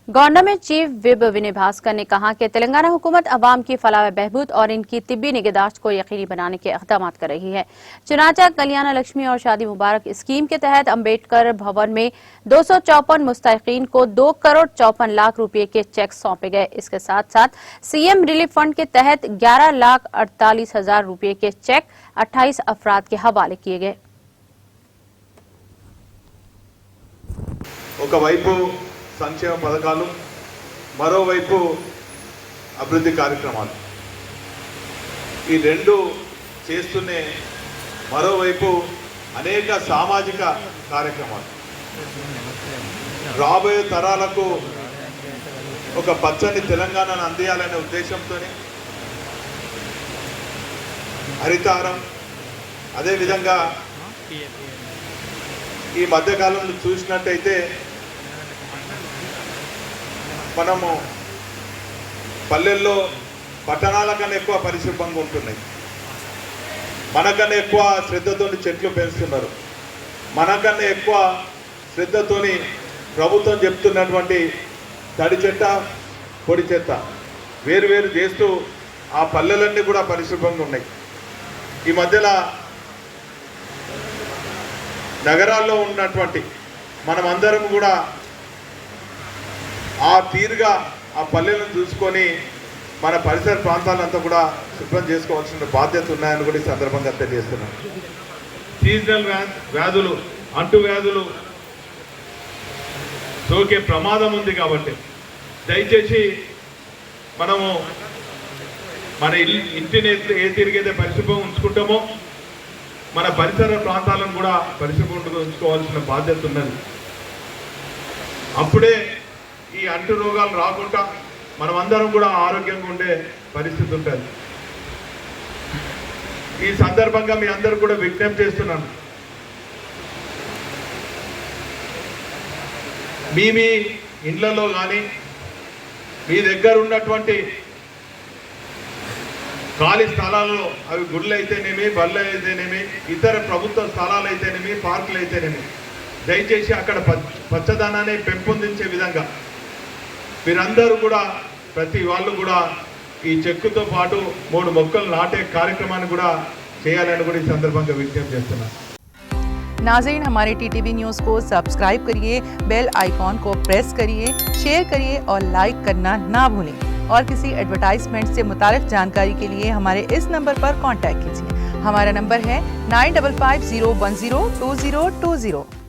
गोंडा में chief whip विनय भास्कर ने कहा कि तेलंगाना हुकूमत अवाम की फलाह बहबूद और इनकी तिब्बी निगहदाश्त को यकीनी बनाने के इक़दाम कर रही है। चुनांचे कल्याण लक्ष्मी और शादी मुबारक स्कीम के तहत अम्बेडकर भवन में 254 मुस्तहिकीन को 2,54,00,000 रुपये के चेक सौंपे गए। इसके साथ साथ सीएम रिलीफ फंड के तहत 11,48,000 रुपये के चेक 28 अफराद के हवाले किए गए। సంక్షేమ పథకాలు, మరోవైపు అభివృద్ధి కార్యక్రమాలు, ఈ రెండు చేస్తూనే మరోవైపు అనేక సామాజిక కార్యక్రమాలు రాబోయే తరాలకు ఒక పచ్చని తెలంగాణను అందించాలనే ఉద్దేశంతోనే హరితారం, అదేవిధంగా ఈ మధ్యకాలంలో చూసినట్టయితే మనము పల్లెల్లో పట్టణాల కన్నా ఎక్కువ పరిశుభ్రంగా ఉంటున్నాయి, మనకన్నా ఎక్కువ శ్రద్ధతోని చెట్లు పెంచుతున్నారు, మనకన్నా ఎక్కువ శ్రద్ధతోని ప్రభుత్వం చెప్తున్నటువంటి తడి చెత్త పొడి చెత్త వేరు చేస్తూ ఆ పల్లెలన్నీ కూడా పరిశుభ్రంగా ఉన్నాయి। ఈ మధ్యలో నగరాల్లో ఉన్నటువంటి మనమందరం కూడా ఆ తీరుగా ఆ పల్లెలను చూసుకొని మన పరిసర ప్రాంతాలంతా కూడా శుభ్రం చేసుకోవాల్సిన బాధ్యత ఉన్నాయని కూడా ఈ సందర్భంగా తెలియజేస్తున్నాను। సీజనల్ వ్యాధులు, అంటువ్యాధులు సోకే ప్రమాదం ఉంది కాబట్టి దయచేసి మనము మన ఇంటిని ఏ తీరుగైతే పరిశుభ్రం ఉంచుకుంటామో మన పరిసర ప్రాంతాలను కూడా పరిశుభ్రంగా ఉంచుకోవాల్సిన బాధ్యత ఉన్నది। అప్పుడే ఈ అంటు రోగాలు రాకుండా మనమందరం కూడా ఆరోగ్యంగా ఉండే పరిస్థితి ఉంటుంది। ఈ సందర్భంగా మీ అందరూ కూడా విజ్ఞప్తి చేస్తున్నాను, మీ ఇండ్లలో కానీ మీ దగ్గర ఉన్నటువంటి ఖాళీ స్థలాలలో, అవి గుళ్ళు అయితేనేమి, బళ్ళు అయితేనేమి, ఇతర ప్రభుత్వ స్థలాలు అయితేనేమి, పార్కులు అయితేనేమి, దయచేసి అక్కడ పచ్చదనాన్ని పెంపొందించే విధంగా మీరందరూ కూడా ప్రతి వాళ్ళు కూడా ఈ చెక్కుతో పాటు 3 మొక్కలు నాటే కార్యక్రమాన్ని కూడా చేయాలని కూడా ఈ సందర్భంగా విజ్ఞప్తి చేస్తున్నాను। नाज़रीन, हमारे टीटीवी न्यूज़ को सब्सक्राइब करिए, बेल आइकॉन को प्रेस करिए, शेयर करिए और लाइक करना ना भूलें। और किसी एडवर्टाइजमेंट से मुताल्लिक़ जानकारी के लिए हमारे इस नंबर पर कांटेक्ट कीजिए। हमारा नंबर है 9550102020।